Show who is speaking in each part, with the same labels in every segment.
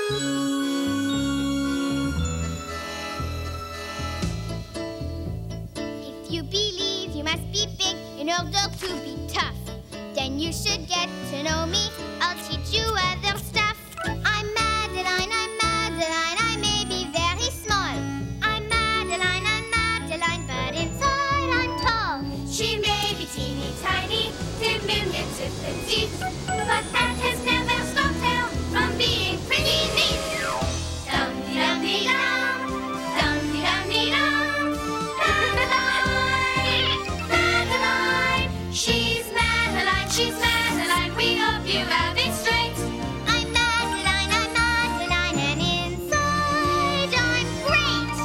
Speaker 1: If you believe you must be big in order to be tough, then you should get to know me. I'll teach you other stuff. I'm Madeline, I may be very small. I'm Madeline, but inside I'm tall. She may be teeny tiny, diminutive, but that has never stopped her from being pretty neat. Dum-dee-dum-dee-dum, dum-dee-dum-dee-dum. Madeline, she's Madeline, we hope you have it straight. I'm Madeline, and inside I'm great.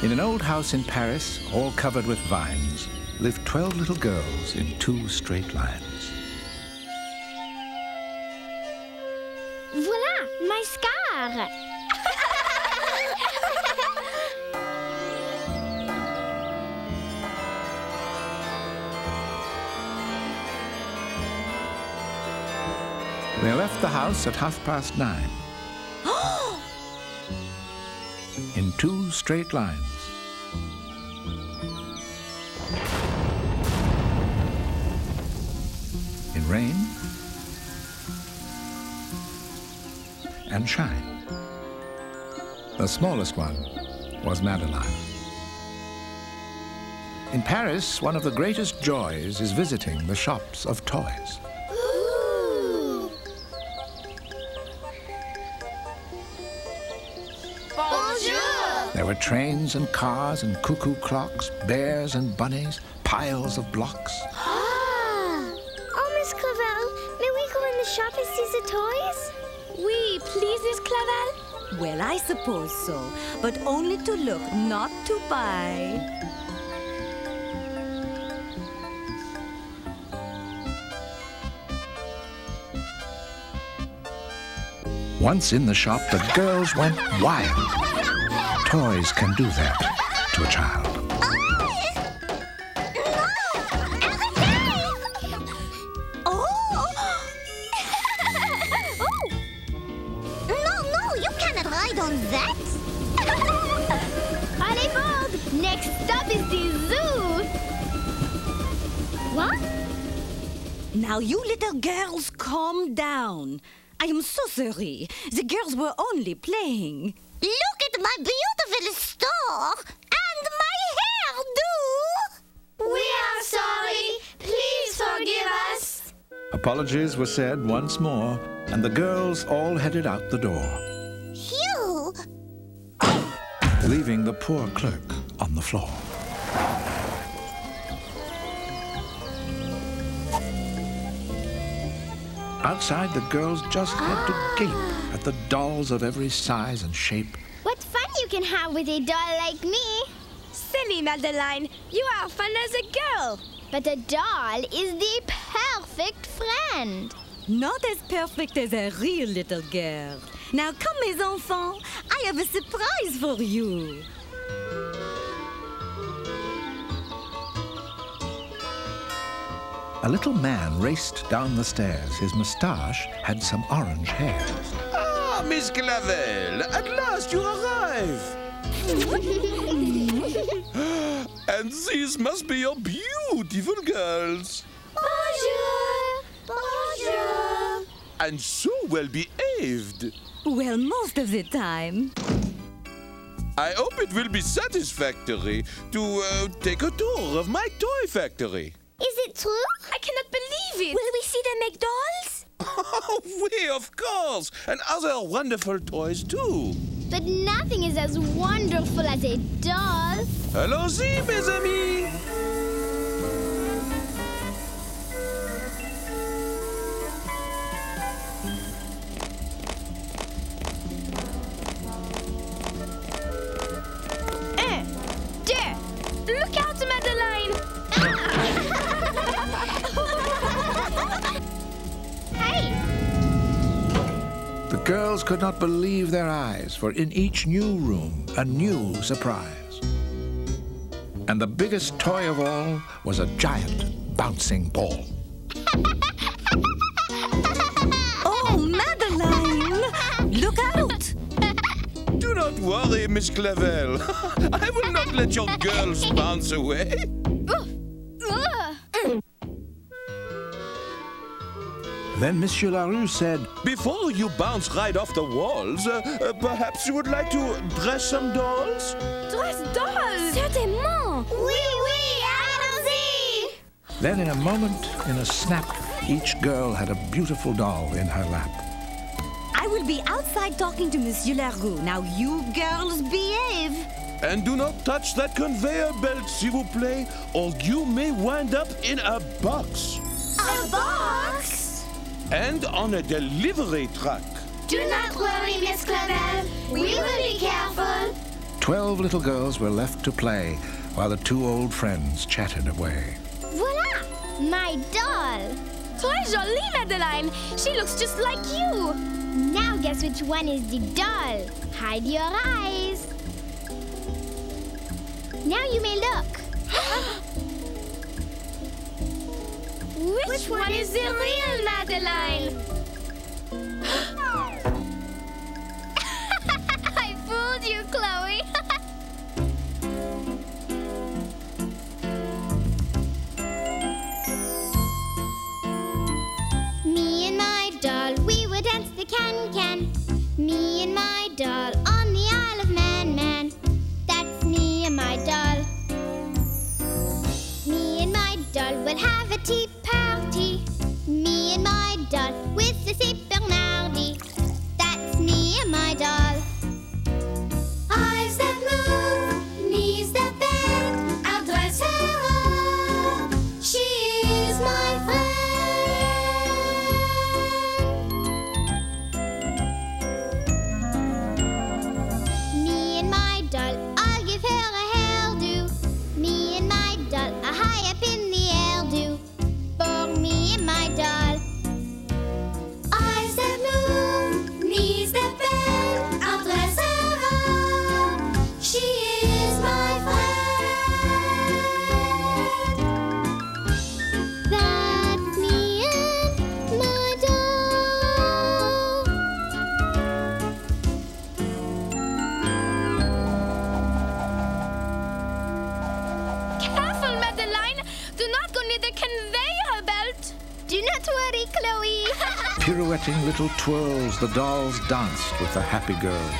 Speaker 2: In an old house in Paris, all covered with vines, lived 12 little girls in 2 straight lines.
Speaker 1: Voilà, my scar.
Speaker 2: They left the house at 9:30. In 2 straight lines. In rain and shine. The smallest one was Madeline. In Paris, one of the greatest joys is visiting the shops of toys.
Speaker 1: Bonjour.
Speaker 2: There were trains and cars and cuckoo clocks, bears and bunnies, piles of blocks.
Speaker 1: Oh, Miss Clavel, may we go in the shop and see the toys?
Speaker 3: Oui, please, Miss Clavel. Well, I suppose so, but only to look, not to buy.
Speaker 2: Once in the shop, the girls went wild. Toys can do that to a child.
Speaker 1: No, you cannot ride on that. Allez, Bob, next stop is the zoo. What?
Speaker 3: Now, you little girls, calm down. I am so sorry. The girls were only playing.
Speaker 1: Look at my beautiful store and my hairdo. We are sorry. Please forgive us.
Speaker 2: Apologies were said once more, and the girls all headed out the door,
Speaker 1: Phew.
Speaker 2: leaving the poor clerk on the floor. Outside, the girls just had to gape at the dolls of every size and shape.
Speaker 1: What fun you can have with a doll like me.
Speaker 4: Silly Madeline, you are fun as a girl.
Speaker 1: But a doll is the perfect friend.
Speaker 3: Not as perfect as a real little girl. Now come, mes enfants. I have a surprise for you.
Speaker 2: A little man raced down the stairs. His moustache had some orange hairs.
Speaker 5: Ah, Miss Clavel, at last you arrive. And these must be your beautiful girls.
Speaker 1: Bonjour. Bonjour.
Speaker 5: And so well behaved.
Speaker 3: Well, most of the time.
Speaker 5: I hope it will be satisfactory to take a tour of my toy factory.
Speaker 1: Is it true?
Speaker 4: I cannot believe it.
Speaker 3: Will we see them make dolls?
Speaker 5: Oh, oui, of course. And other wonderful toys, too.
Speaker 1: But nothing is as wonderful as a doll.
Speaker 5: Allons-y, mes amis.
Speaker 4: Look out, Madeline.
Speaker 2: could not believe their eyes, for in each new room, a new surprise. And the biggest toy of all was a giant bouncing ball.
Speaker 3: Oh, Madeline! Look out!
Speaker 5: Do not worry, Miss Clavel. I will not let your girls bounce away.
Speaker 2: Then Monsieur Larue said,
Speaker 5: Before you bounce right off the walls, perhaps you would like to dress some dolls?
Speaker 4: Dress dolls!
Speaker 1: Certainement! Oui, oui, allons-y!
Speaker 2: Then in a moment, in a snap, each girl had a beautiful doll in her lap.
Speaker 3: I will be outside talking to Monsieur Larue. Now you girls behave.
Speaker 5: And do not touch that conveyor belt, s'il vous plaît, or you may wind up in a box.
Speaker 1: A box?
Speaker 5: And on a delivery truck.
Speaker 1: Do not worry, Miss Clavel. We will be careful.
Speaker 2: 12 little girls were left to play, while the two old friends chatted away.
Speaker 1: Voila! My doll!
Speaker 4: Très jolie, Madeline. She looks just like you.
Speaker 1: Now guess which one is the doll. Hide your eyes. Now you may look.
Speaker 4: Which one is the real Madeline?
Speaker 1: I fooled you, Chloe. Me and my doll, we would dance the can-can. Me and my doll on the Isle of Man. That's me and my doll. Me and my doll will have a tea party. Me and my doll with the Bernardi. That's me and my doll. Eyes that move, knees that bend, I'll dress her up. She is my friend. Me and my doll, I'll give her a hairdo. Me and my doll, a high up in the air do. For me and my doll. Eyes that move, knees that bend, I'll dress her up. She is my friend. That's me and my doll.
Speaker 4: Careful, Madeline. Do not go near the conveyor belt.
Speaker 1: Do not worry, Chloe.
Speaker 2: Pirouetting little twirls, the dolls danced with the happy girl.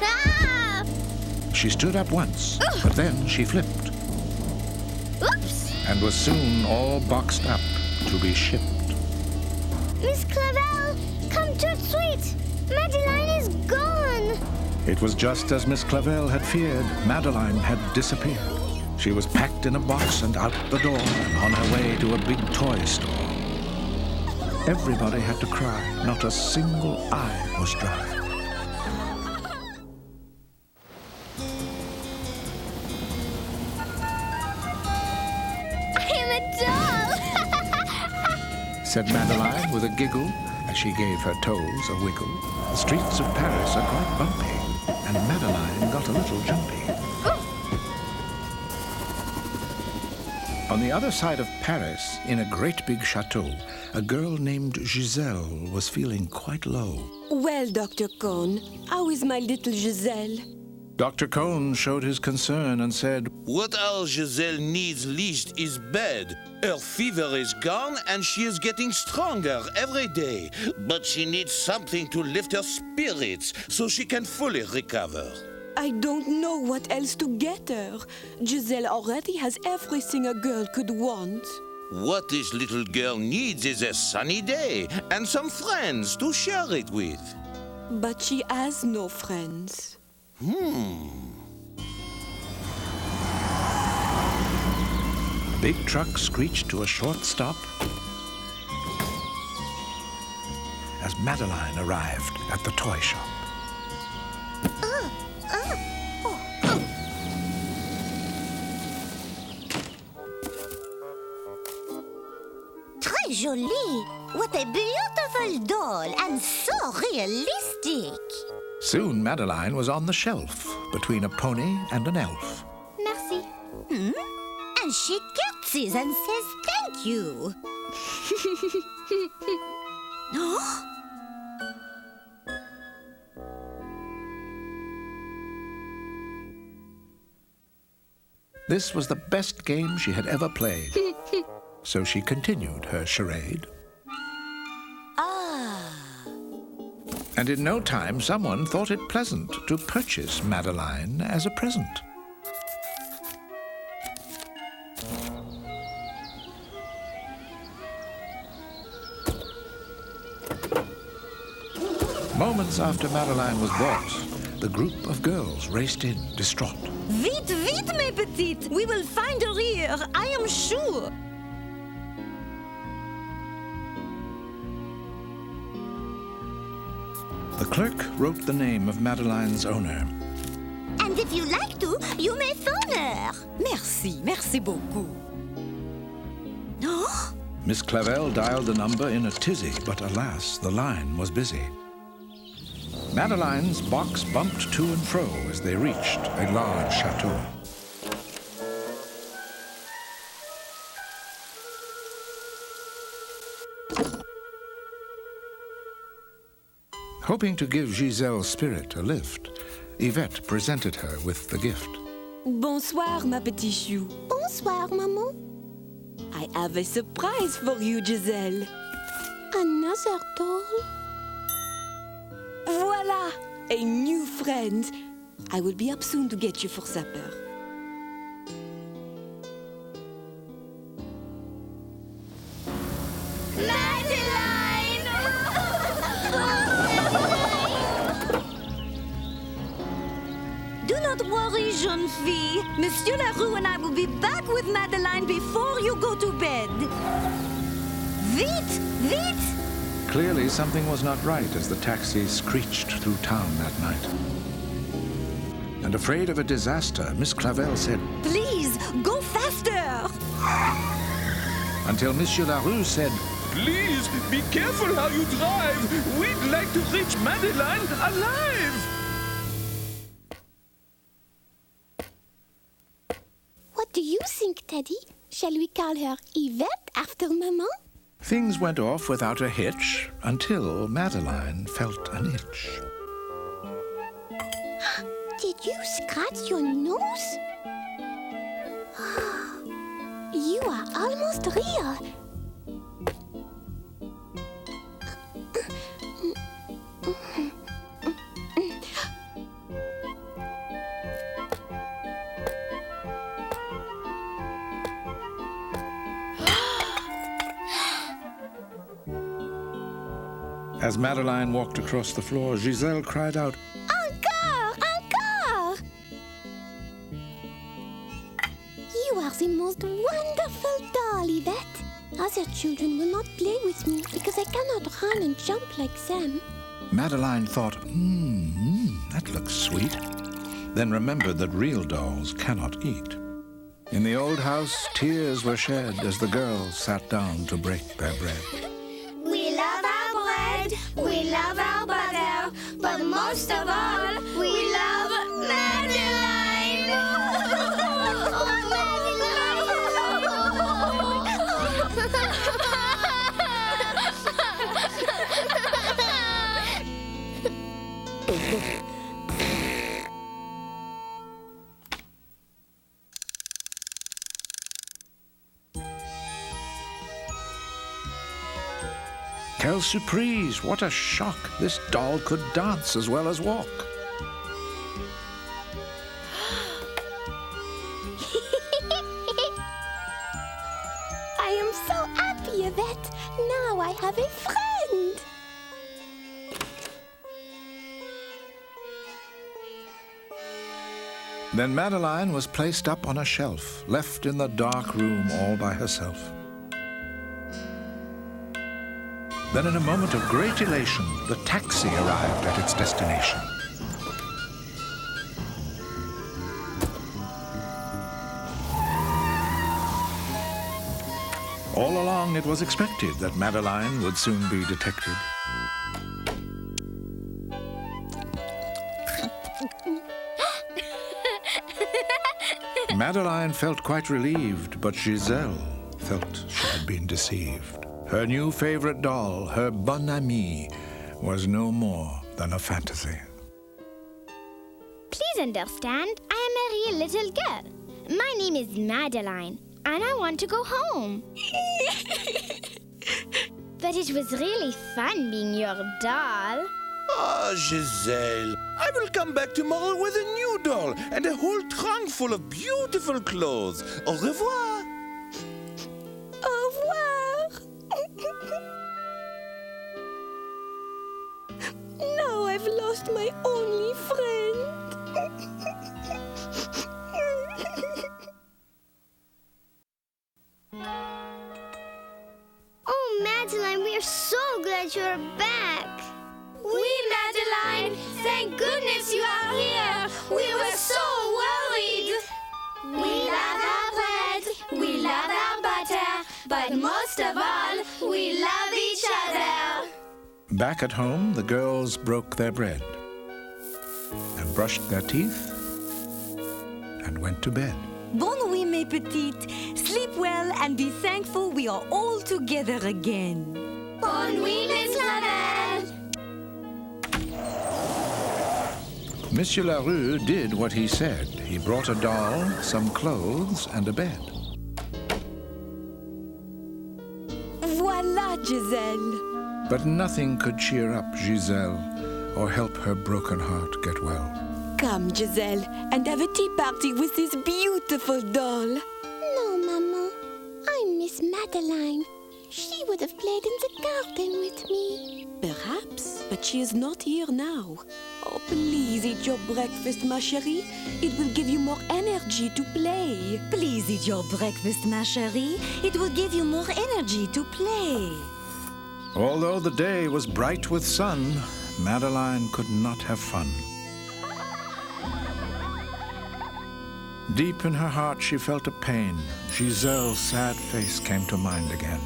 Speaker 1: Ah!
Speaker 2: She stood up once, but then she flipped
Speaker 1: Oops!
Speaker 2: and was soon all boxed up to be shipped.
Speaker 1: Miss Clavel, come tout de suite. Madeline is gone.
Speaker 2: It was just as Miss Clavel had feared. Madeline had disappeared. She was packed in a box and out the door and on her way to a big toy store. Everybody had to cry. Not a single eye was dry.
Speaker 1: I am a doll.
Speaker 2: Said Madeline with a giggle as she gave her toes a wiggle. The streets of Paris are quite bumpy, and Madeline got a little jumpy. On the other side of Paris, in a great big chateau, a girl named Giselle was feeling quite low.
Speaker 6: Well, Dr. Cohn, how is my little Giselle?
Speaker 2: Dr. Cohn showed his concern and said,
Speaker 5: What our Giselle needs least is bed. Her fever is gone and she is getting stronger every day. But she needs something to lift her spirits so she can fully recover.
Speaker 6: I don't know what else to get her. Giselle already has everything a girl could want.
Speaker 5: What this little girl needs is a sunny day and some friends to share it with.
Speaker 6: But she has no friends.
Speaker 2: A big truck screeched to a short stop as Madeline arrived at the toy shop.
Speaker 1: Très jolie.
Speaker 3: What a beautiful doll, and so realistic.
Speaker 2: Soon Madeline was on the shelf, between a pony and an elf.
Speaker 1: Merci.
Speaker 3: And she curtsies and says thank you.
Speaker 2: This was the best game she had ever played. So she continued her charade. And in no time, someone thought it pleasant to purchase Madeline as a present. Moments after Madeline was bought, the group of girls raced in, distraught.
Speaker 3: Vite, vite, mes petites! We will find her here, I am sure.
Speaker 2: The clerk wrote the name of Madeline's owner.
Speaker 3: And if you like to, you may phone her. Merci beaucoup.
Speaker 2: Miss Clavel dialed the number in a tizzy, but alas, the line was busy. Madeline's box bumped to and fro as they reached a large chateau. Hoping to give Giselle's spirit a lift, Yvette presented her with the gift.
Speaker 6: Bonsoir, ma petite chou.
Speaker 1: Bonsoir, maman.
Speaker 6: I have a surprise for you, Giselle.
Speaker 1: Another doll?
Speaker 6: Voila! A new friend. I will be up soon to get you for supper.
Speaker 1: Madeline!
Speaker 3: Do not worry, jeune fille. Monsieur Leroux and I will be back with Madeline before you go to bed. Vite, vite!
Speaker 2: Clearly, something was not right as the taxi screeched through town that night. And afraid of a disaster, Miss Clavel said,
Speaker 3: Please, go faster!
Speaker 2: until Monsieur Leroux said,
Speaker 5: Please, be careful how you drive. We'd like to reach Madeline alive.
Speaker 1: What do you think, Teddy? Shall we call her Yvette after Maman?
Speaker 2: Things went off without a hitch until Madeline felt an itch.
Speaker 1: Did you scratch your nose? You are almost real.
Speaker 2: As Madeline walked across the floor, Giselle cried out,
Speaker 1: Encore! Encore! You are the most wonderful doll, Yvette. Other children will not play with me because I cannot run and jump like them.
Speaker 2: Madeline thought, that looks sweet. Then remembered that real dolls cannot eat. In the old house, tears were shed as the girls sat down to break their bread.
Speaker 1: We love our bread, we love our butter, but most of all, we love Madeline.
Speaker 2: Quelle surprise! What a shock! This doll could dance as well as walk.
Speaker 1: I am so happy, Yvette. Now I have a friend.
Speaker 2: Then Madeline was placed up on a shelf, left in the dark room all by herself. Then in a moment of great elation, the taxi arrived at its destination. All along, it was expected that Madeline would soon be detected. Madeline felt quite relieved, but Giselle felt she had been deceived. Her new favorite doll, her bonne amie, was no more than a fantasy.
Speaker 1: Please understand, I am a real little girl. My name is Madeline, and I want to go home. But it was really fun being your doll.
Speaker 5: Ah, Giselle, I will come back tomorrow with a new doll and a whole trunk full of beautiful clothes. Au revoir.
Speaker 6: Au revoir. Now I've lost my only friend.
Speaker 1: Oh, Madeline, we are so glad you're back.
Speaker 4: Madeline, thank goodness you are here. We were so worried. We love our bread, we love our butter, but most of all, we love each other.
Speaker 2: Back at home, the girls broke their bread and brushed their teeth and went to bed.
Speaker 3: Bonne nuit, mes petites. Sleep well and be thankful we are all together again.
Speaker 4: Bonne nuit, Miss Clavel.
Speaker 2: Monsieur Larue did what he said. He brought a doll, some clothes, and a bed.
Speaker 6: Voila, Giselle.
Speaker 2: But nothing could cheer up Giselle or help her broken heart get well.
Speaker 6: Come, Giselle, and have a tea party with this beautiful doll.
Speaker 1: No, Maman. I miss Madeline. She would have played in the garden with me.
Speaker 6: Perhaps, but she is not here now. Oh, please eat your breakfast, ma chérie. It will give you more energy to play.
Speaker 3: Please eat your breakfast, ma chérie. It will give you more energy to play.
Speaker 2: Although the day was bright with sun, Madeline could not have fun. Deep in her heart, she felt a pain. Giselle's sad face came to mind again.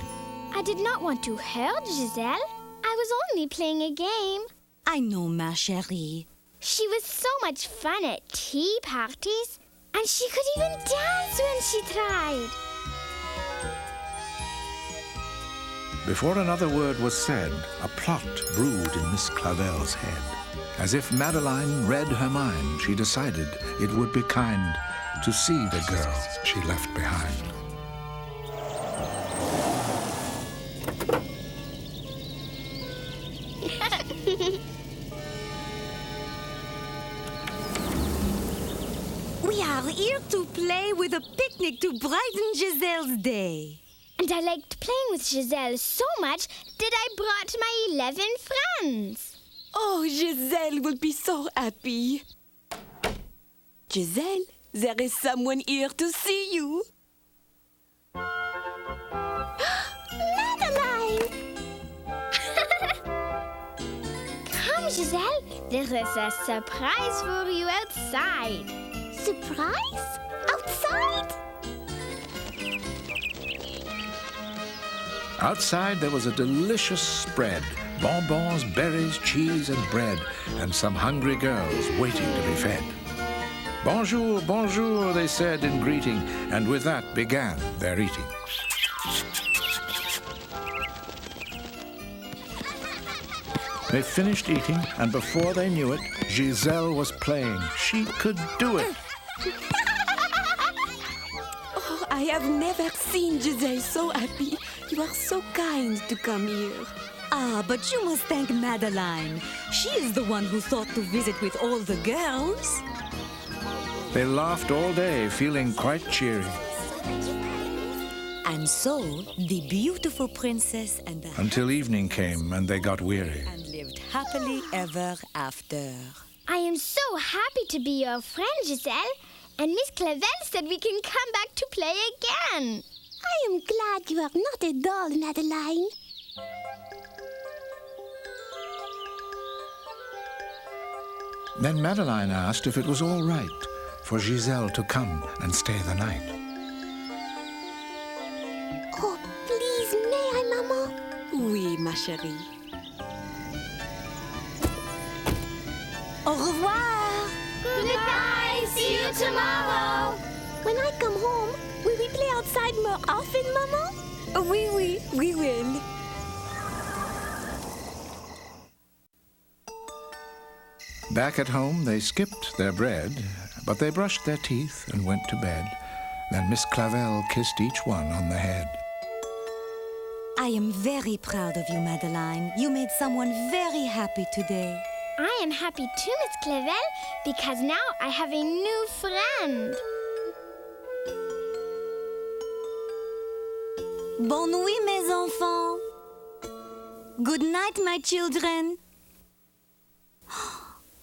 Speaker 1: I did not want to hurt Giselle. I was only playing a game.
Speaker 3: I know, ma chérie.
Speaker 1: She was so much fun at tea parties, and she could even dance when she tried.
Speaker 2: Before another word was said, a plot brewed in Miss Clavel's head. As if Madeline read her mind, she decided it would be kind to see the girl she left behind.
Speaker 3: We are here to play with a picnic to brighten Giselle's day.
Speaker 1: And I liked playing with Giselle so much that I brought my 11 friends.
Speaker 6: Oh, Giselle will be so happy. Giselle, there is someone here to see you.
Speaker 1: Madeline! Come, Giselle. There is a surprise for you outside. Surprise? Outside?
Speaker 2: Outside, there was a delicious spread. Bonbons, berries, cheese, and bread, and some hungry girls waiting to be fed. Bonjour, bonjour, they said in greeting, and with that began their eating. They finished eating, and before they knew it, Giselle was playing. She could do it.
Speaker 6: Oh, I have never seen Giselle so happy. You are so kind to come here.
Speaker 3: Ah, but you must thank Madeline. She is the one who thought to visit with all the girls.
Speaker 2: They laughed all day, feeling quite cheery,
Speaker 3: And so, the beautiful princess and the
Speaker 2: until evening came and they got weary.
Speaker 3: and lived happily ever after.
Speaker 1: I am so happy to be your friend, Giselle. And Miss Clavel said we can come back to play again. I am glad you are not a doll, Madeline.
Speaker 2: Then Madeline asked if it was all right for Giselle to come and stay the night.
Speaker 1: Oh, please.
Speaker 6: Oui, ma chérie.
Speaker 3: Au revoir.
Speaker 4: Goodbye. See you tomorrow.
Speaker 6: When I come home, will we play outside more often, Maman? Oui, we will.
Speaker 2: Back at home, they skipped their bread, but they brushed their teeth and went to bed. Then Miss Clavel kissed each one on the head.
Speaker 3: I am very proud of you, Madeline. You made someone very happy today.
Speaker 1: I am happy too, Miss Clavel, because now I have a new friend.
Speaker 3: Bonne nuit, mes enfants. Good night, my children.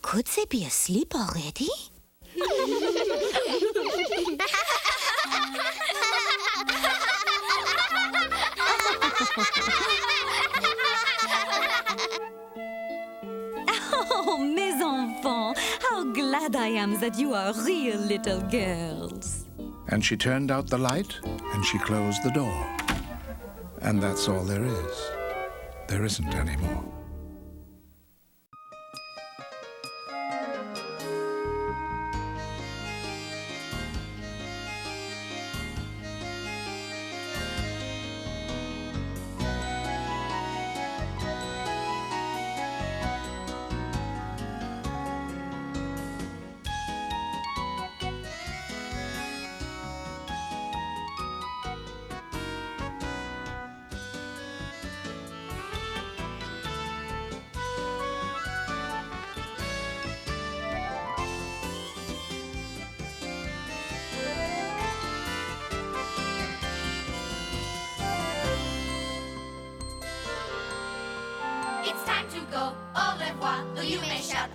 Speaker 3: Could they be asleep already? Oh, mes enfants, how glad I am that you are real little girls.
Speaker 2: And she turned out the light, and she closed the door. And that's all there is. There isn't any more.
Speaker 4: It's time to go. Au revoir. Though you may shout